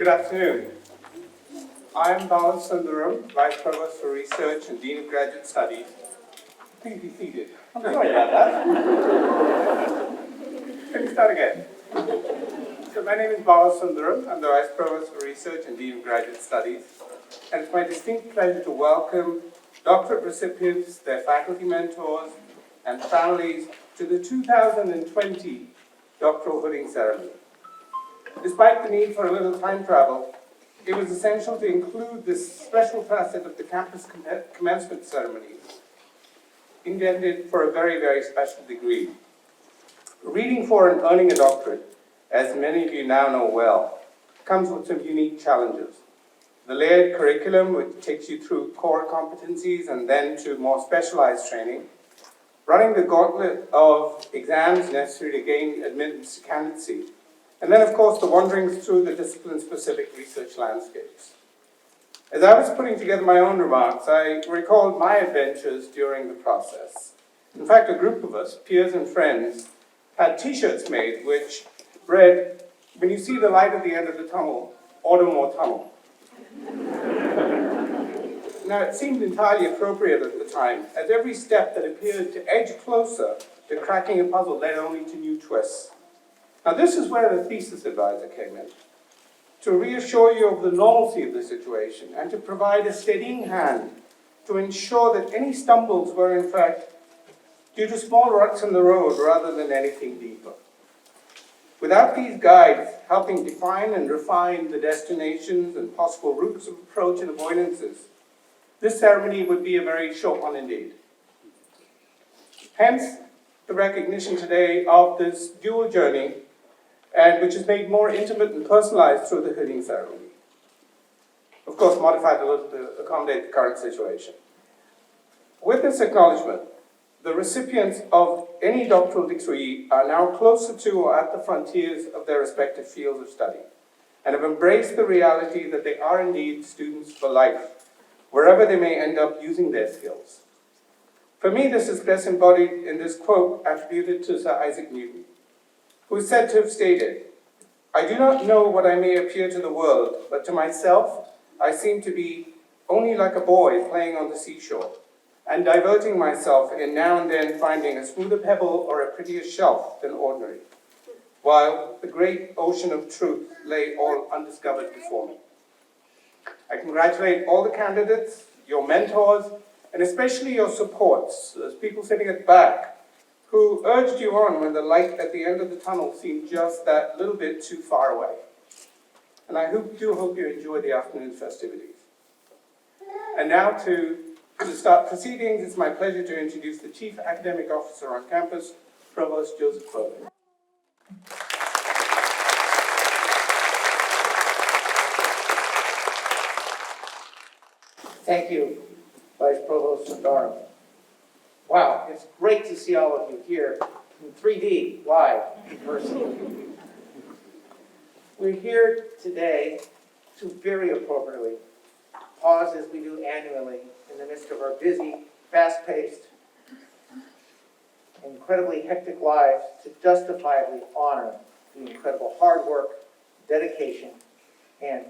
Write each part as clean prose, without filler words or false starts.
Good afternoon. I am Sundaram, Vice Provost for Research and Dean of Graduate Studies. Please be seated. I'm sorry about that. Let me start again. So my name is Sundaram. I'm the Vice Provost for Research and Dean of Graduate Studies. And it's my distinct pleasure to welcome doctorate recipients, their faculty mentors, and families to the 2020 Doctoral Hooding Ceremony. Despite the need for a little time travel, it was essential to include this special facet of the campus commencement ceremony, intended for a very, very special degree. Reading for and earning a doctorate, as many of you now know well, comes with some unique challenges. The layered curriculum, which takes you through core competencies and then to more specialized training, running the gauntlet of exams necessary to gain admittance to candidacy, and then, of course, the wanderings through the discipline-specific research landscapes. As I was putting together my own remarks, I recalled my adventures during the process. In fact, a group of us, peers and friends, had T-shirts made which read, "When you see the light at the end of the tunnel, order more tunnel." Now, it seemed entirely appropriate at the time, as every step that appeared to edge closer to cracking a puzzle led only to new twists. Now, this is where the thesis advisor came in, to reassure you of the normalcy of the situation and to provide a steadying hand to ensure that any stumbles were, in fact, due to small ruts in the road rather than anything deeper. Without these guides helping define and refine the destinations and possible routes of approach and avoidances, this ceremony would be a very short one indeed. Hence, the recognition today of this dual journey, and which is made more intimate and personalized through the hooding ceremony. Of course, modified a little to accommodate the current situation. With this acknowledgement, the recipients of any doctoral degree are now closer to or at the frontiers of their respective fields of study, and have embraced the reality that they are indeed students for life, wherever they may end up using their skills. For me, this is best embodied in this quote attributed to Sir Isaac Newton, who is said to have stated, "I do not know what I may appear to the world, but to myself I seem to be only like a boy playing on the seashore, and diverting myself in now and then finding a smoother pebble or a prettier shelf than ordinary, while the great ocean of truth lay all undiscovered before me. I congratulate all the candidates, your mentors, and especially your supports, those people sitting at the back, who urged you on when the light at the end of the tunnel seemed just that little bit too far away. And I do hope you enjoy the afternoon festivities. And now to start proceedings, it's my pleasure to introduce the Chief Academic Officer on campus, Provost Joseph Bowden. Thank you, Vice Provost Sundaram. Wow, it's great to see all of you here in 3D, live, in person. We're here today to very appropriately pause, as we do annually, in the midst of our busy, fast-paced, incredibly hectic lives to justifiably honor the incredible hard work, dedication, and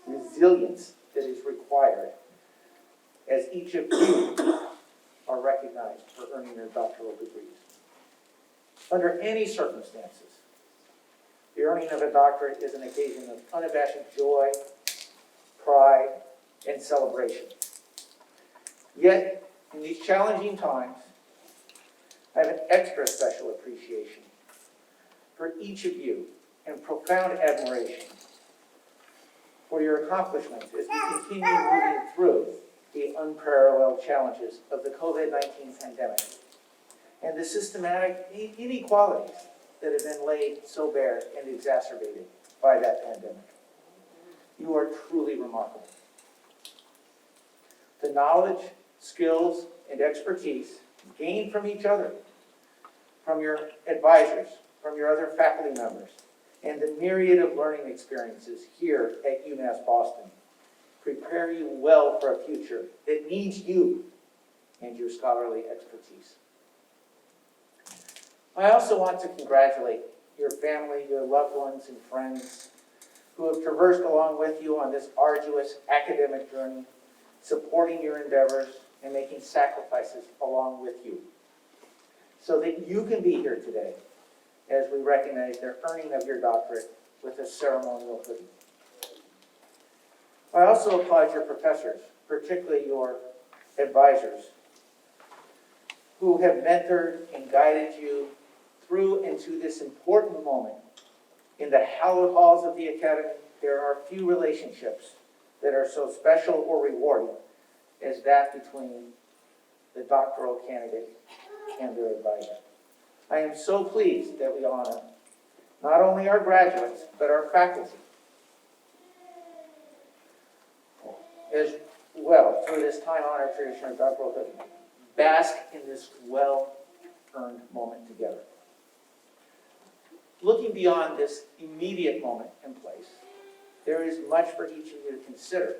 resilience that is required as each of you are recognized for earning their doctoral degrees. Under any circumstances, the earning of a doctorate is an occasion of unabashed joy, pride, and celebration. Yet, in these challenging times, I have an extra special appreciation for each of you and profound admiration for your accomplishments as we continue moving through the unparalleled challenges of the COVID-19 pandemic and the systematic inequalities that have been laid so bare and exacerbated by that pandemic. You are truly remarkable. The knowledge, skills, and expertise gained from each other, from your advisors, from your other faculty members, and the myriad of learning experiences here at UMass Boston prepare you well for a future that needs you and your scholarly expertise. I also want to congratulate your family, your loved ones, and friends who have traversed along with you on this arduous academic journey, supporting your endeavors and making sacrifices along with you, so that you can be here today as we recognize their earning of your doctorate with a ceremonial hoodie. I also applaud your professors, particularly your advisors, who have mentored and guided you through into this important moment. In the hallowed halls of the Academy, there are few relationships that are so special or rewarding as that between the doctoral candidate and their advisor. I am so pleased that we honor not only our graduates, but our faculty as well through this time-honored tradition of doctoral hoodie. Bask in this well-earned moment together. Looking beyond this immediate moment and place, there is much for each of you to consider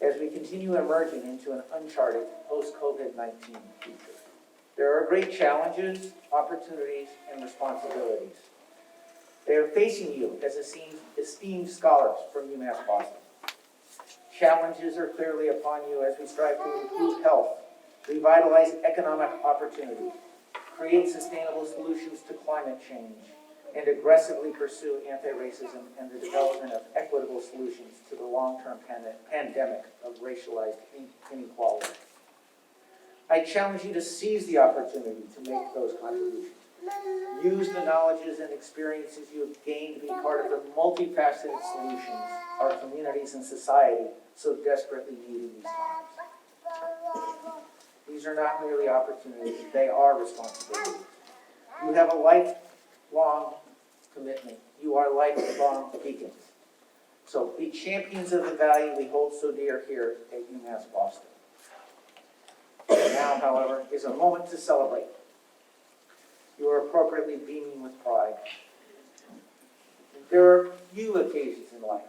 as we continue emerging into an uncharted post-COVID-19 future. There are great challenges, opportunities, and responsibilities. They are facing you as esteemed scholars from UMass Boston. Challenges are clearly upon you as we strive to improve health, revitalize economic opportunity, create sustainable solutions to climate change, and aggressively pursue anti-racism and the development of equitable solutions to the long-term pandemic of racialized inequality. I challenge you to seize the opportunity to make those contributions. Use the knowledges and experiences you have gained to be part of the multifaceted solutions our communities and society so desperately need in these times. These are not merely opportunities, they are responsibilities. You have a lifelong commitment. You are lifelong beacons. So be champions of the value we hold so dear here at UMass Boston. Now, however, is a moment to celebrate. You are appropriately beaming with pride. There are few occasions in life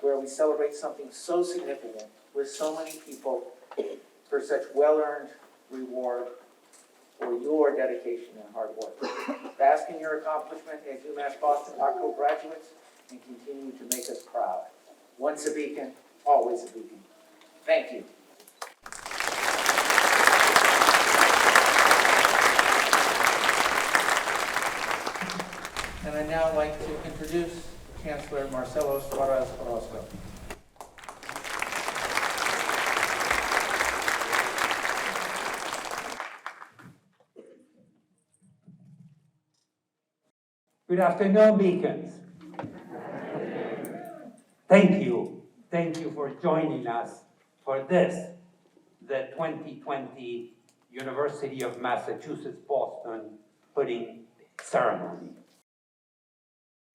where we celebrate something so significant with so many people for such well-earned reward for your dedication and hard work. Bask in your accomplishment as UMass Boston doctoral graduates and continue to make us proud. Once a beacon, always a beacon. Thank you. And I'd now like to introduce Chancellor Marcelo Suarez Orozco. Good afternoon, Beacons. Thank you. Thank you for joining us for this, the 2020 University of Massachusetts Boston pudding ceremony.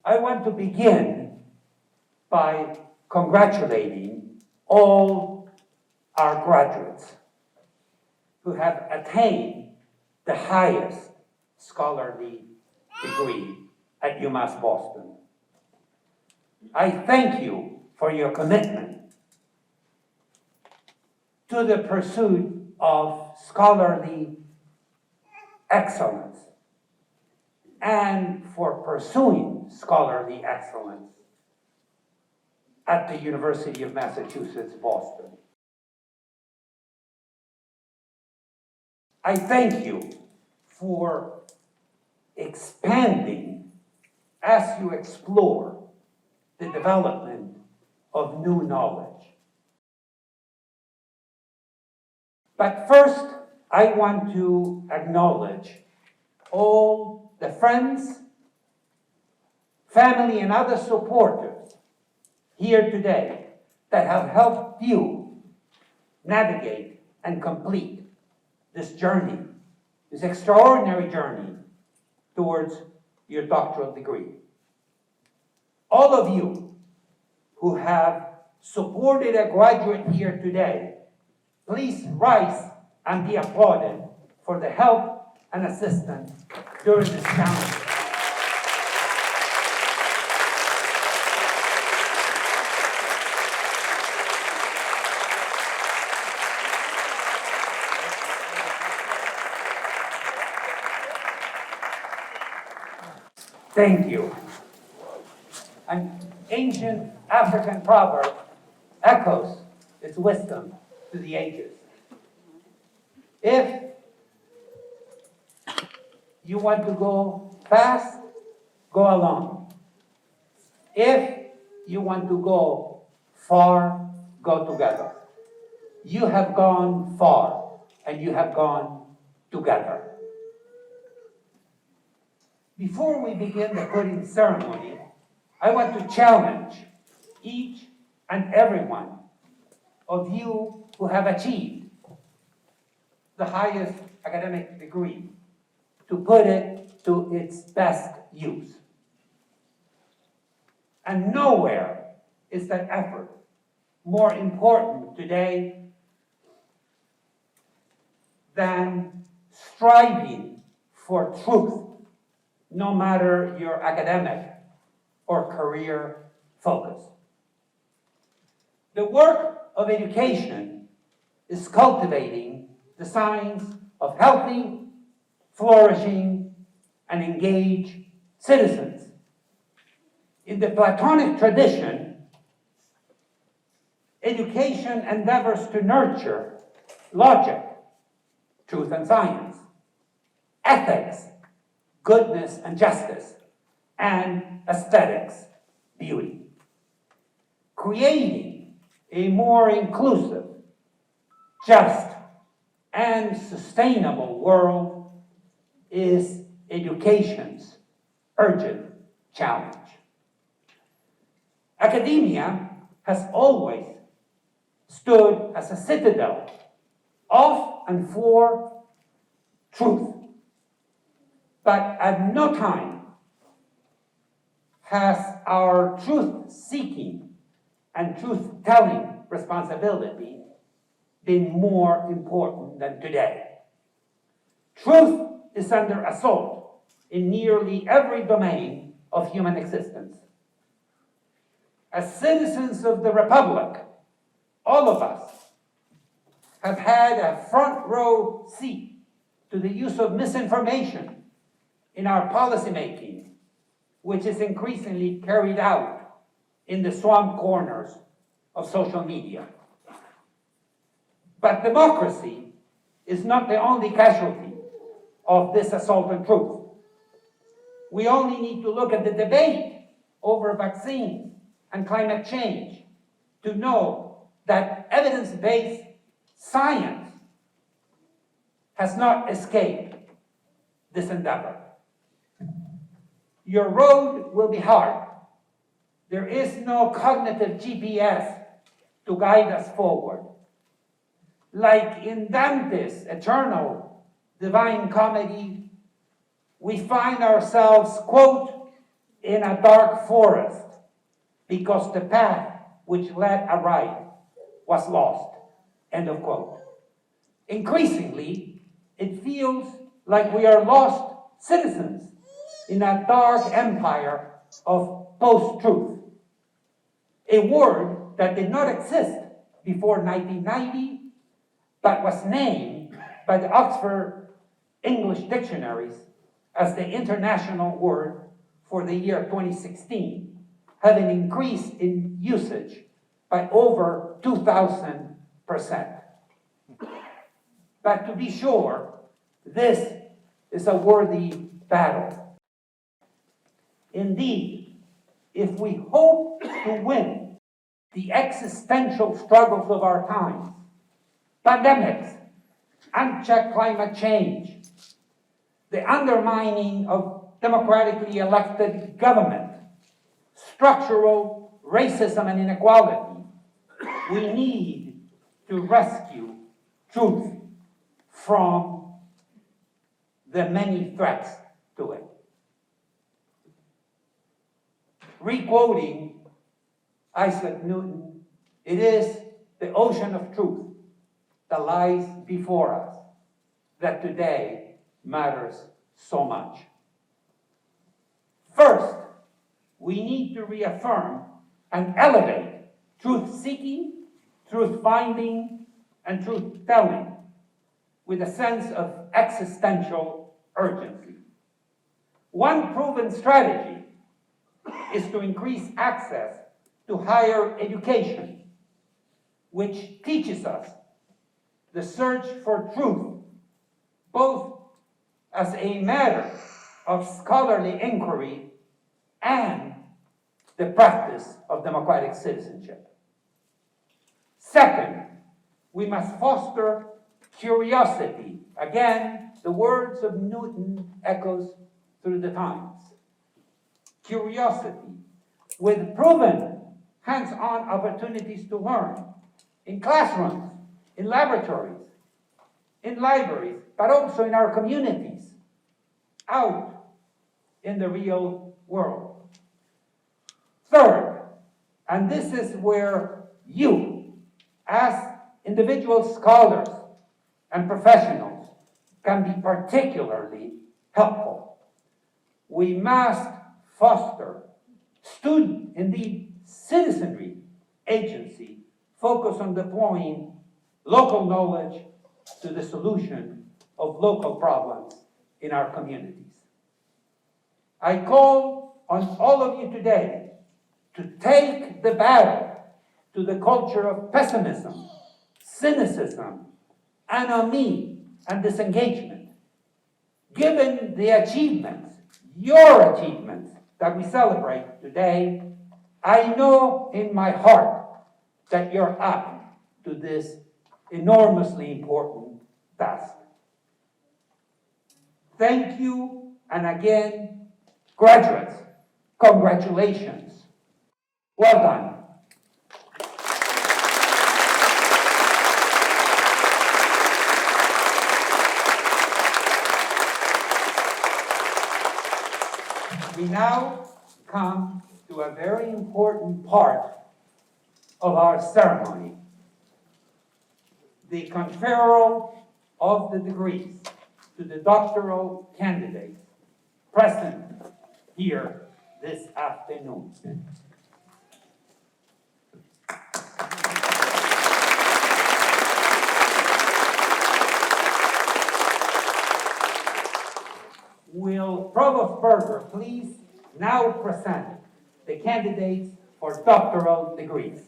I want to begin by congratulating all our graduates who have attained the highest scholarly degree at UMass Boston. I thank you for your commitment to the pursuit of scholarly excellence and for pursuing scholarly excellence at the University of Massachusetts, Boston. I thank you for expanding as you explore the development of new knowledge. But first, I want to acknowledge all the friends, family, and other supporters here today that have helped you navigate and complete this journey, this extraordinary journey towards your doctoral degree. All of you who have supported a graduate here today, please rise and be applauded for the help and assistance during this challenge. Thank you. An ancient African proverb echoes its wisdom to the ages. If you want to go fast, go alone. If you want to go far, go together. You have gone far, and you have gone together. Before we begin the pudding ceremony, I want to challenge each and every one of you who have achieved the highest academic degree to put it to its best use. And nowhere is that effort more important today than striving for truth, no matter your academic or career focus. The work of education is cultivating the signs of healthy, flourishing, and engaged citizens. In the Platonic tradition, education endeavors to nurture logic, truth and science, ethics, goodness and justice, and aesthetics, beauty. Creating a more inclusive, just, and sustainable world is education's urgent challenge. Academia has always stood as a citadel of and for truth, but at no time has our truth-seeking and truth-telling responsibility been more important than today. Truth is under assault in nearly every domain of human existence. As citizens of the Republic, all of us have had a front row seat to the use of misinformation in our policymaking, which is increasingly carried out in the swamp corners of social media. But democracy is not the only casualty of this assault on truth. We only need to look at the debate over vaccines and climate change to know that evidence-based science has not escaped this endeavor. Your road will be hard. There is no cognitive GPS to guide us forward. Like in Dante's eternal Divine Comedy, we find ourselves, quote, in a dark forest because the path which led aright was lost, end of quote. Increasingly, it feels like we are lost citizens in a dark empire of post-truth, a word that did not exist before 1990, but was named by the Oxford English dictionaries as the international word for the year 2016, having increased in usage by over 2,000%. But to be sure, this is a worthy battle. Indeed, if we hope to win the existential struggles of our times, pandemics, unchecked climate change, the undermining of democratically elected government, structural racism and inequality, we need to rescue truth from the many threats to it. Requoting Isaac Newton, it is the ocean of truth that lies before us that today matters so much. First, we need to reaffirm and elevate truth-seeking, truth-finding, and truth-telling with a sense of existential urgency. One proven strategy is to increase access to higher education, which teaches us the search for truth, both as a matter of scholarly inquiry and the practice of democratic citizenship. Second, we must foster curiosity. Again, the words of Newton echoes through the times. Curiosity, with proven hands-on opportunities to learn in classrooms, in laboratories, in libraries, but also in our communities, out in the real world. Third, and this is where you, as individual scholars and professionals, can be particularly helpful. We must foster student, indeed citizenry agency, focus on deploying local knowledge to the solution of local problems in our communities. I call on all of you today to take the battle to the culture of pessimism, cynicism, anomie, and disengagement. Given the achievements, your achievements, that we celebrate today, I know in my heart that you're up to this enormously important task. Thank you, and again, graduates, congratulations. Well done. We now come to a very important part of our ceremony, the conferral of the degrees to the doctoral candidates present here this afternoon. Will Provost Berger please now present the candidates for doctoral degrees?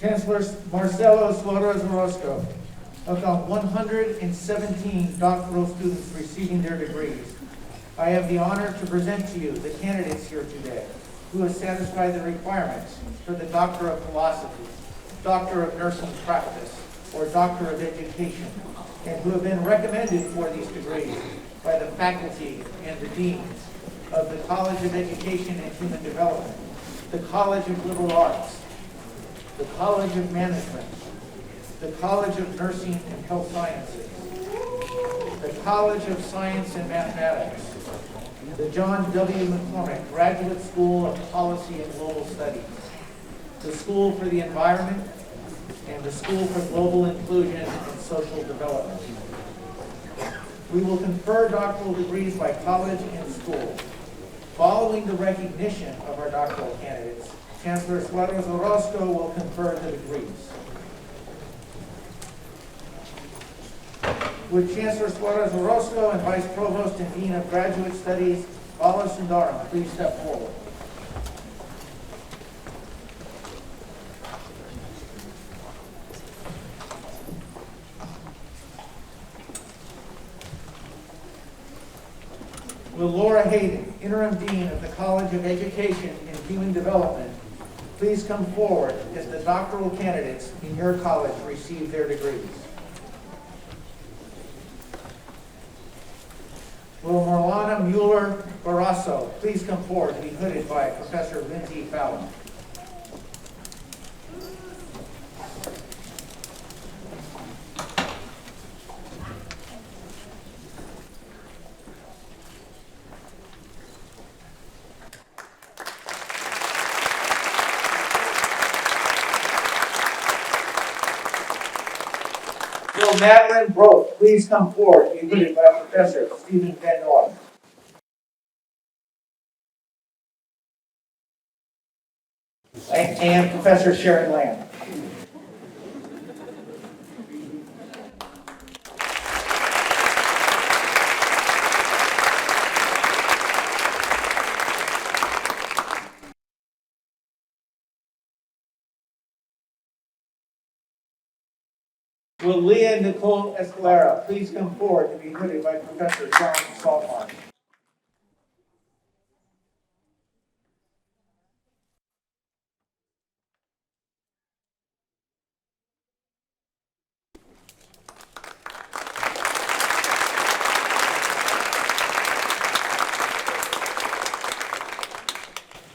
Chancellor Marcelo Suarez Orozco, of the 117 doctoral students receiving their degrees, I have the honor to present to you the candidates here today who have satisfied the requirements for the Doctor of Philosophy, Doctor of Nursing Practice, or Doctor of Education, and who have been recommended for these degrees by the faculty and the deans of the College of Education and Human Development, the College of Liberal Arts, the College of Management, the College of Nursing and Health Sciences, the College of Science and Mathematics, the John W. McCormick Graduate School of Policy and Global Studies, the School for the Environment, and the School for Global Inclusion and Social Development. We will confer doctoral degrees by college and school. Following the recognition of our doctoral candidates, Chancellor Suarez Orozco will confer the degrees. Would Chancellor Suarez Orozco and Vice Provost and Dean of Graduate Studies, Bala Sundaram, please step forward. Will Laura Hayden, Interim Dean of the College of Education and Human Development, please come forward as the doctoral candidates in your college receive their degrees. Will Marlana Mueller Barrasso please come forward to be hooded by Professor Lindsay Fallon. Will Madeline Broke please come forward to be hooded by Professor Stephen Van Noy. And Professor Sharon Lamb. Will Leah Nicole Escalera please come forward to be hooded by Professor John Saltmarsh.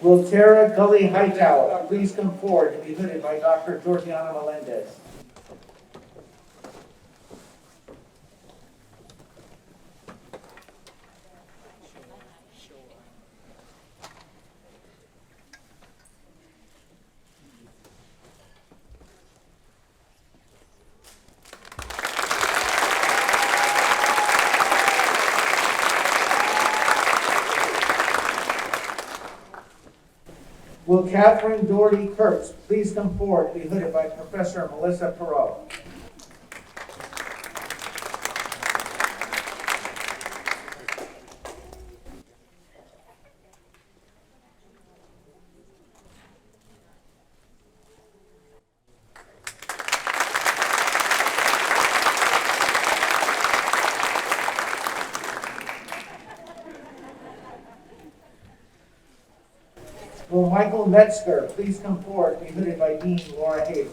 Will Tara Gully Hightower please come forward to be hooded by Dr. Georgiana Melendez. Will Catherine Doherty Kurtz please come forward to be hooded by Professor Melissa Perot. Will Michael Metzger please come forward to be hooded by Dean Laura Hayden.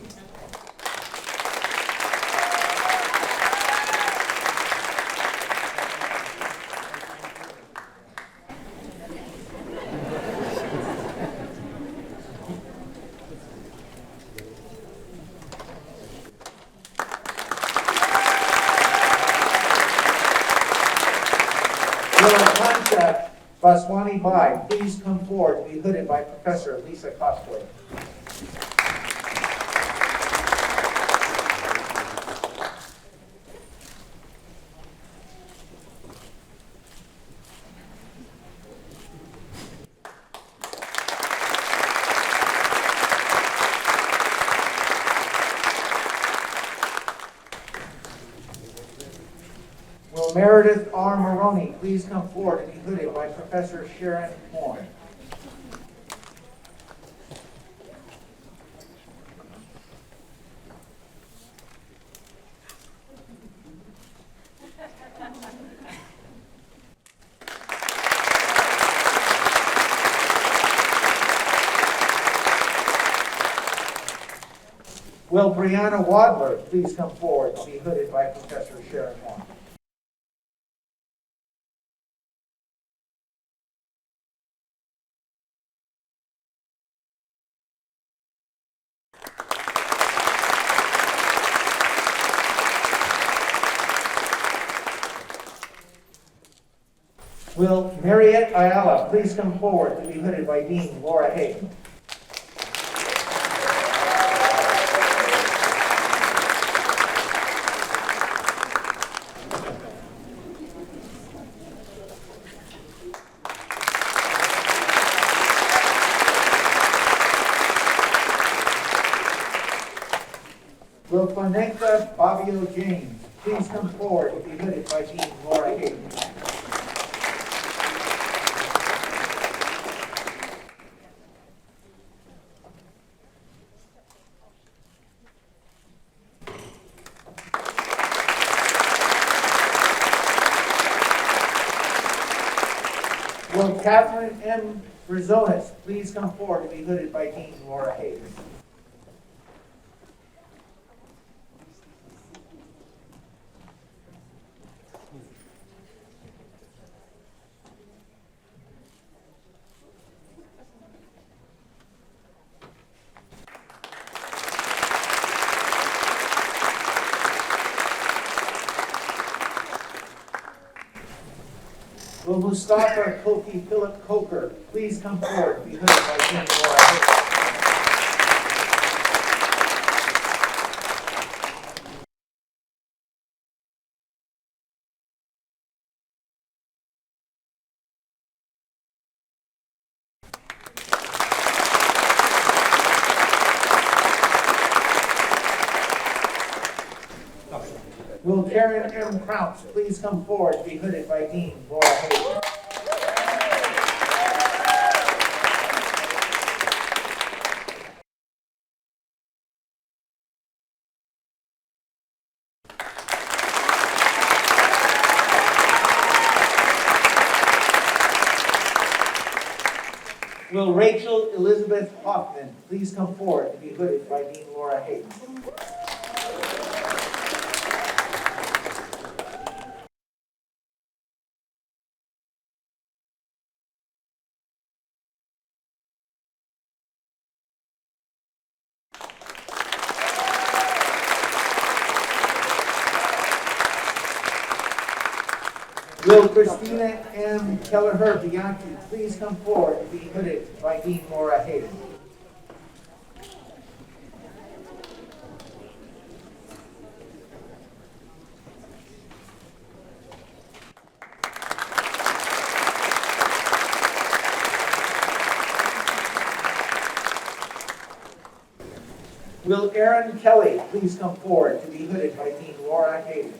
Baswani Bai, please come forward to be hooded by Professor Lisa Costler. Will Meredith R. Maroney please come forward to be hooded by Professor Sharon Horn. Will Brianna Wadler please come forward to be hooded by Professor Sharon Horn? Will Mariette Ayala please come forward to be hooded by Dean Laura Hayden? Will Connecta Fabio James please come forward to be hooded by Dean Laura Hayden? Will Catherine M. Brizonis please come forward to be hooded by Dean Laura Hayden? Will Mustafa Kofi Philip Coker please come forward to be hooded by Dean Laura Hayden? Will Karen M. Crouch please come forward to be hooded by Dean Laura Hayden? Will Rachel Elizabeth Hoffman please come forward to be hooded by Dean Laura Hayden? Will Christina M. Kelleher Bianchi please come forward to be hooded by Dean Laura Hayden? Will Aaron Kelly please come forward to be hooded by Dean Laura Hayden?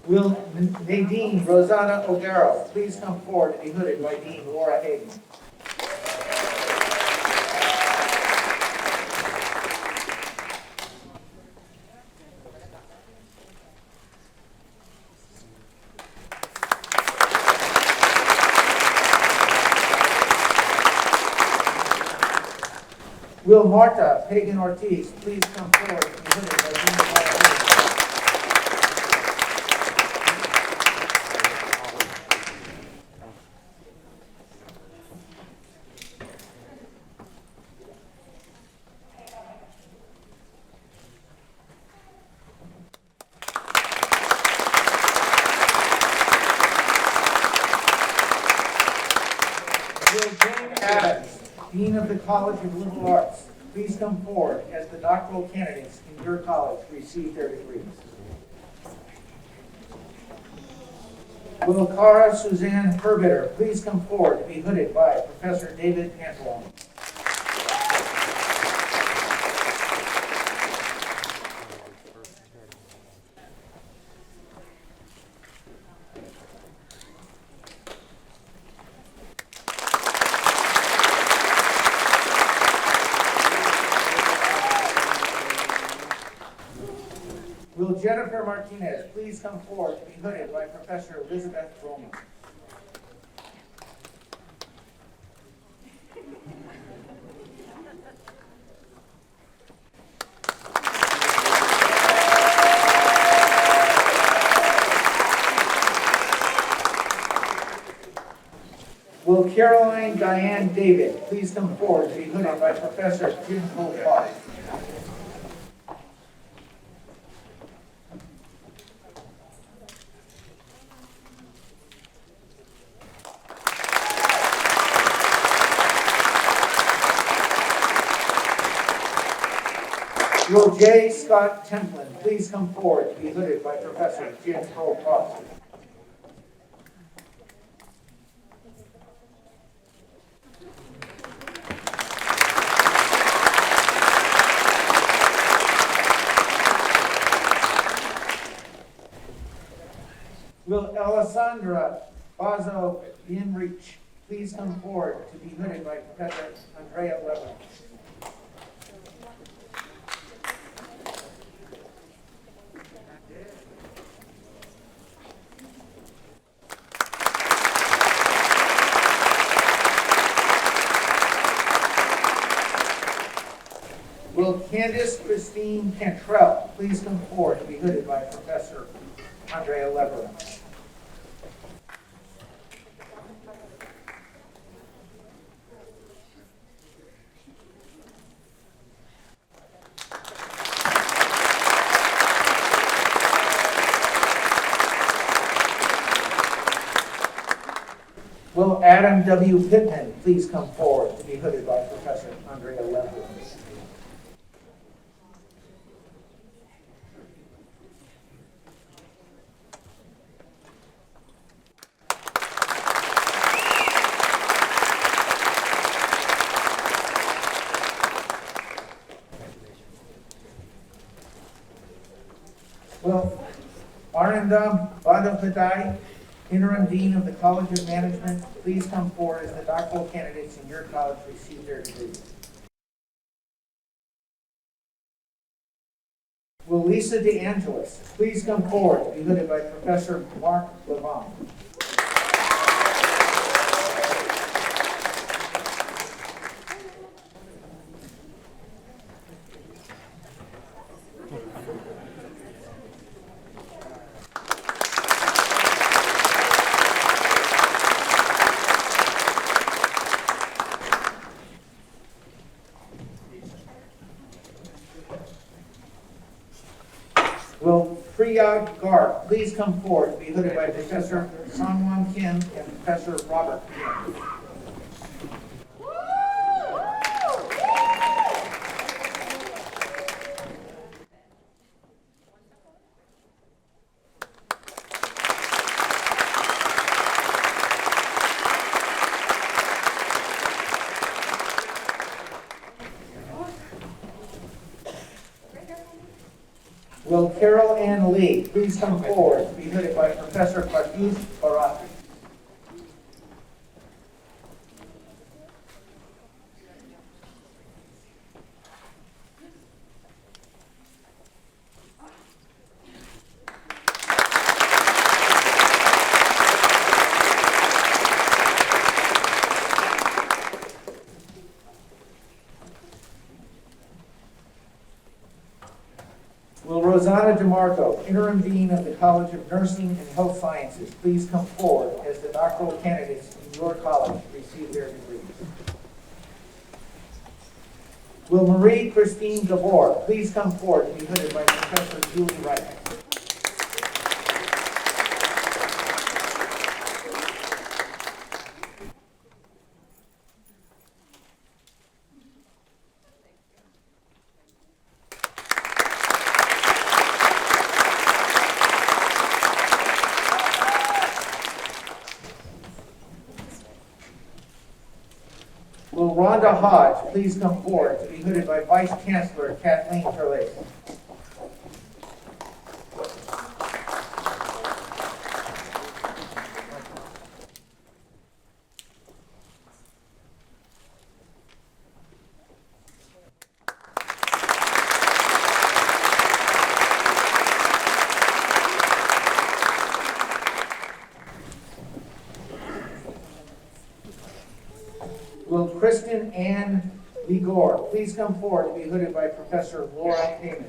Will Nadine Rosanna O'Garrow please come forward to be hooded by Dean Laura Hayden? Will Marta Pagan Ortiz please come forward to be hooded by Dean Laura Hayden? Will Jane Adams, Dean of the College of Liberal Arts, please come forward as the doctoral candidates in your college receive their degrees. Will Cara Suzanne Herbitter please come forward to be hooded by Professor David Pantalone? Will Jennifer Martinez please come forward to be hooded by Professor Elizabeth Roman? Will Caroline Diane David please come forward to be hooded by Professor Jim Cole? Will J. Scott Templin please come forward to be hooded by Professor Jim Cole? Will Alessandra Bazo Bienrich please come forward to be hooded by Professor Andrea Levin? Will Candace Christine Cantrell please come forward to be hooded by Professor Andrea Leverin? Will Adam W. Pittman please come forward to be hooded by Professor Andrea Leverin? Will Arindam Badavadai, Interim Dean of the College of Management, please come forward as the doctoral candidates in your college receive their degrees. Will Lisa DeAngelis please come forward to be hooded by Professor Mark Levon? Will Priya Garg please come forward to be hooded by Professor Sangwon Kim and Professor Robert Kim? Will Carol Ann Lee please come forward to be hooded by Professor Pardeep Bharati? Will Rosanna DeMarco, Interim Dean of the College of Nursing and Health Sciences, please come forward as the doctoral candidates in your college receive their degrees? Will Marie Christine Gabor please come forward to be hooded by Professor Julie Wright? Will Rhonda Hodge please come forward to be hooded by Vice Chancellor Kathleen Turley? Will Kristen Ann Ligor please come forward to be hooded by Professor Laura Heyman?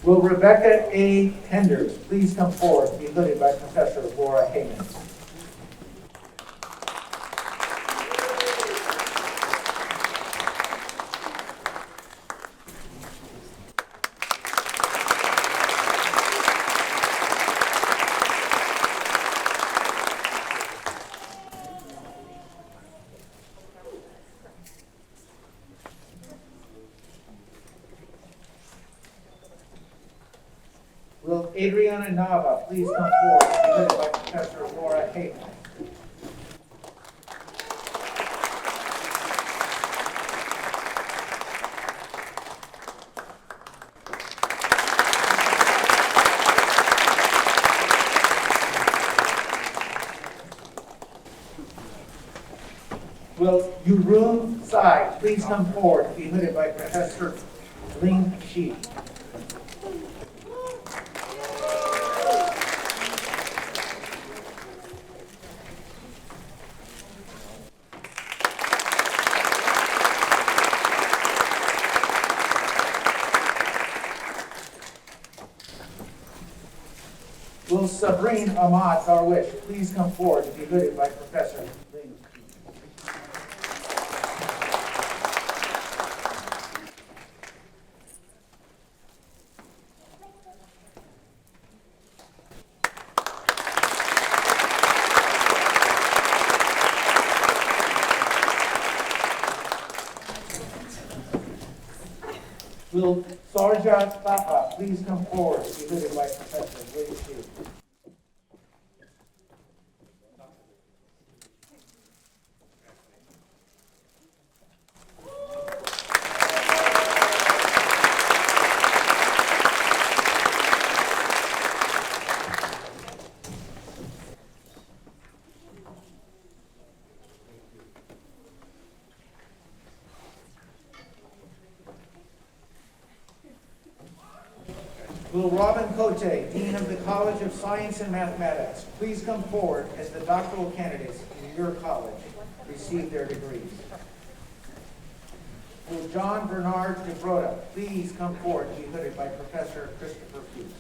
Will Rebecca A. Henders please come forward to be hooded by Professor Laura Heyman? Will Adriana Nava please come forward to be hooded by Professor Laura Heyman? Will Yurun Sai please come forward to be hooded by Professor Ling Shi? Will Sabrine Ahmad Darwish please come forward to be hooded by Professor Ling? Will Sarja Thapa please come forward to be hooded by Professor Ling Shi? Will Robin Cote, Dean of the College of Science and Mathematics, please come forward as the doctoral candidates in your college receive their degrees? Will John Bernard de Broda please come forward to be hooded by Professor Christopher Hughes?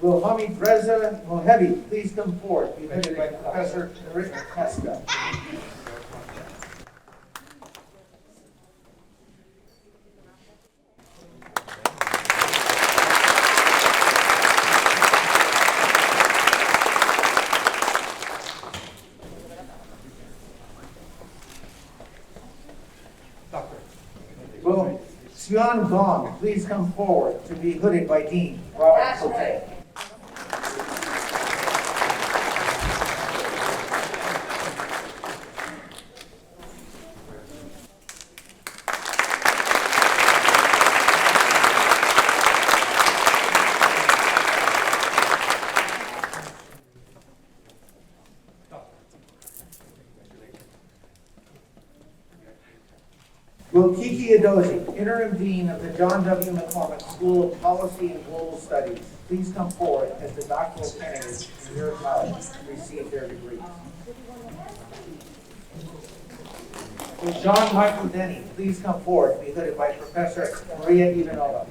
Will Hamid Reza Mohebi please come forward to be hooded by Professor Rick Costa? Will Xian Gong please come forward to be hooded by Dean Robert Cote? Will Kiki Edozi, Interim Dean of the John W. McCormick School of Policy and Global Studies, please come forward as the doctoral candidates in your college receive their degrees? Will John Michael Denny please come forward to be hooded by Professor Maria Ivanova?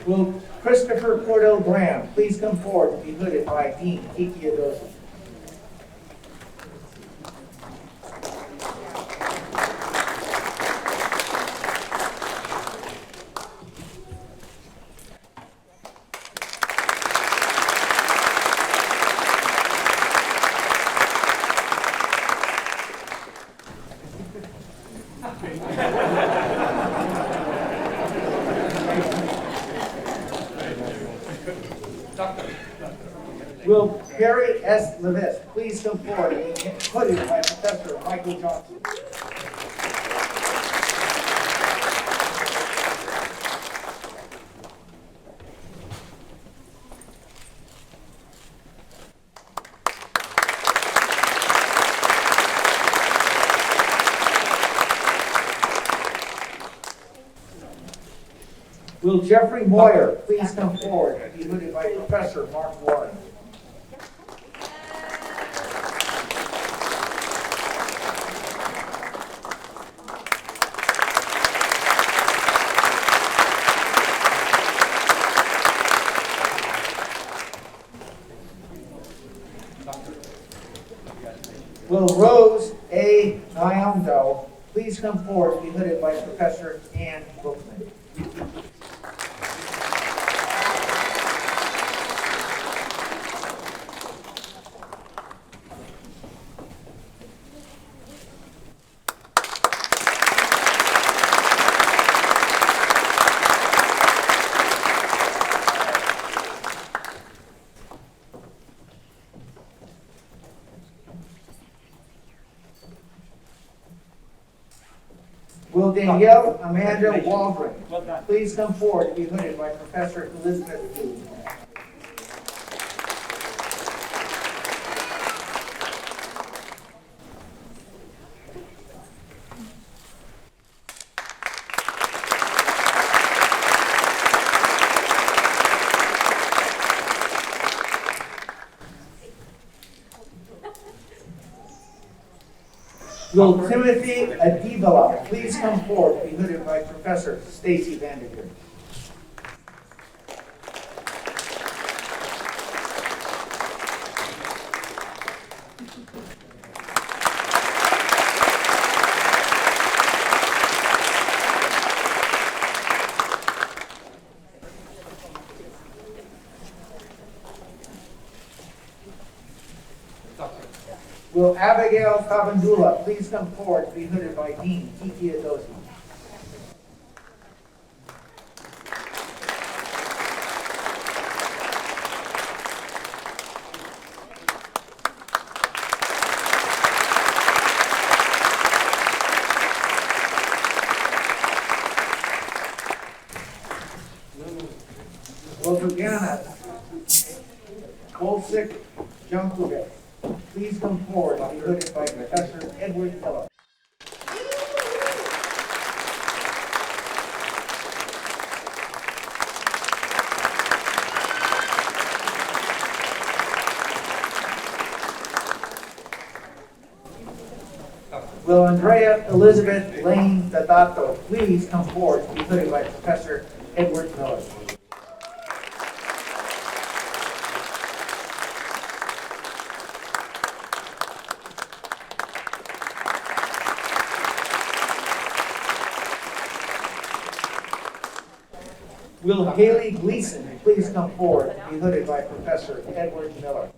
Will Christopher Cordell Graham please come forward to be hooded by Dean Kiki Edozi? Will Barry S. Levis please come forward and be hooded by Professor Michael Johnson? Will Jeffrey Moyer please come forward and be hooded by Professor Mark Warren? Will Rose A. Nyamdo please come forward and be hooded by Professor Ann Bookman? Will Danielle Amanda Waldron please come forward to be hooded by Professor Elizabeth Yu? Will Timothy Adivala please come forward to be hooded by Professor Stacy Vandergeer? Will Abigail Kabandula please come forward to be hooded by Dean Kiki Adosi? Will Juliana Bolsick Jankovic please come forward and be hooded by Professor Edward Phillips? Will Andrea Elizabeth Lane Dadato please come forward to be hooded by Professor Edward Miller? Will Haley Gleason please come forward and be hooded by Professor Edward Miller?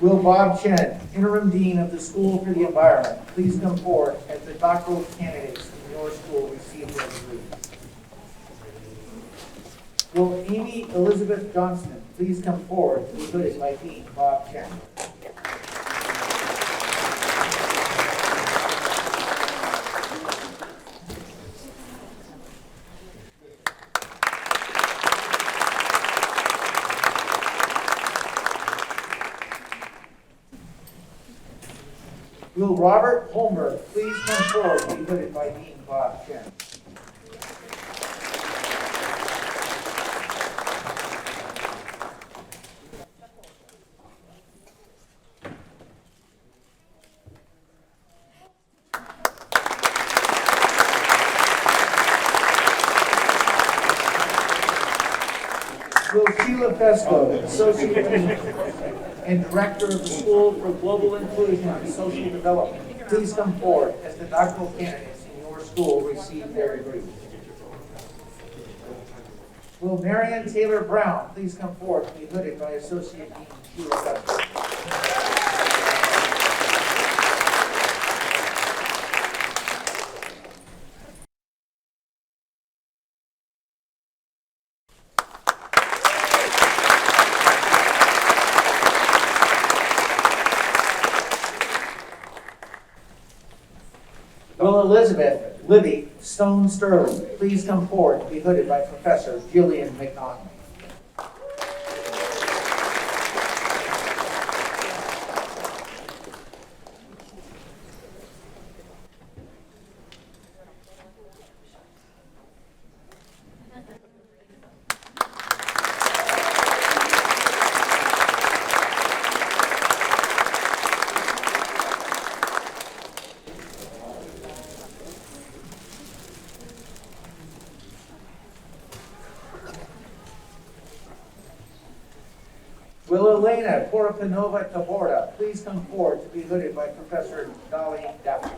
Will Bob Chen, Interim Dean of the School for the Environment, please come forward as the doctoral candidates in your school receive their degrees? Will Amy Elizabeth Johnston please come forward to be hooded by Dean Bob Chen? Will Robert Holmberg please come forward to be hooded by Dean Bob Chen? Will Sheila Fesco, Associate Dean and Director of the School for Global Inclusion and Social Development, please come forward as the doctoral candidates in your school receive their degrees? Will Marion Taylor Brown please come forward to be hooded by Associate Dean Sheila Guthrie? Will Elizabeth Libby Stone Sterling please come forward to be hooded by Professor Jillian McNaughton? Will Elena Poropanova Taborda please come forward to be hooded by Professor Dolly Dapper?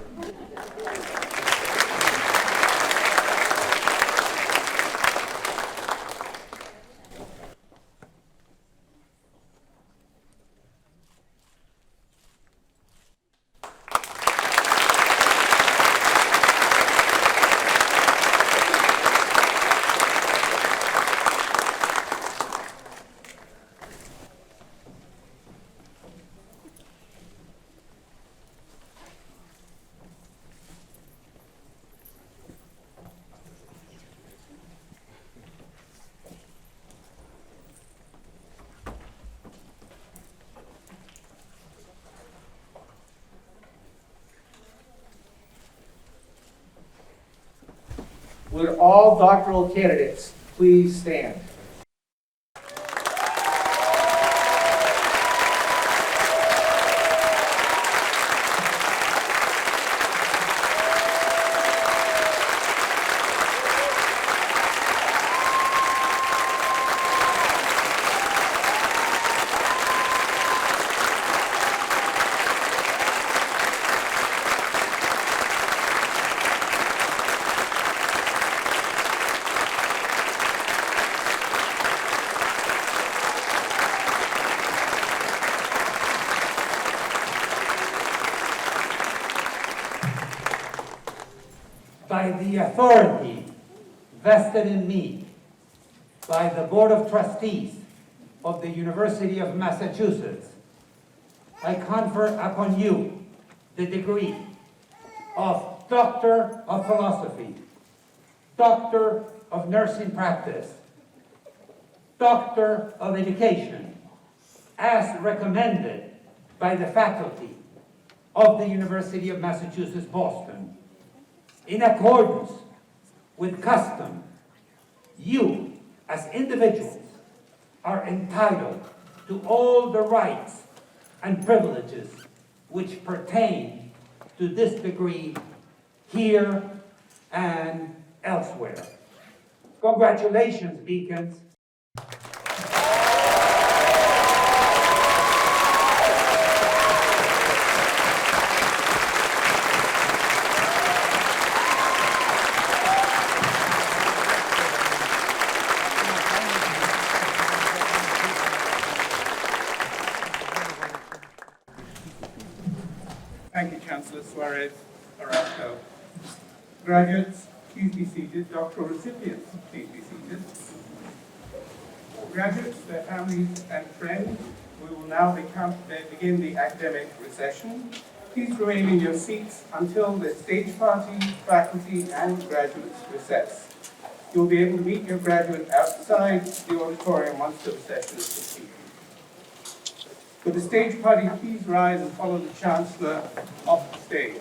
Would all doctoral candidates please stand? By the authority vested in me by the Board of Trustees of the University of Massachusetts, I confer upon you the degree of Doctor of Philosophy, Doctor of Nursing Practice, Doctor of Education, as recommended by the faculty of the University of Massachusetts, Boston. In accordance with custom, you, as individuals, are entitled to all the rights and privileges which pertain to this degree here and elsewhere. Congratulations, Beacons. Thank you, Chancellor Suarez Orozco. Graduates, please be seated. Doctoral recipients, please be seated. Graduates, their families and friends, we will now begin the academic recession. Please remain in your seats until the stage party, faculty, and graduates recess. You'll be able to meet your graduate outside the auditorium once the recession is complete. For the stage party, please rise and follow the Chancellor off the stage.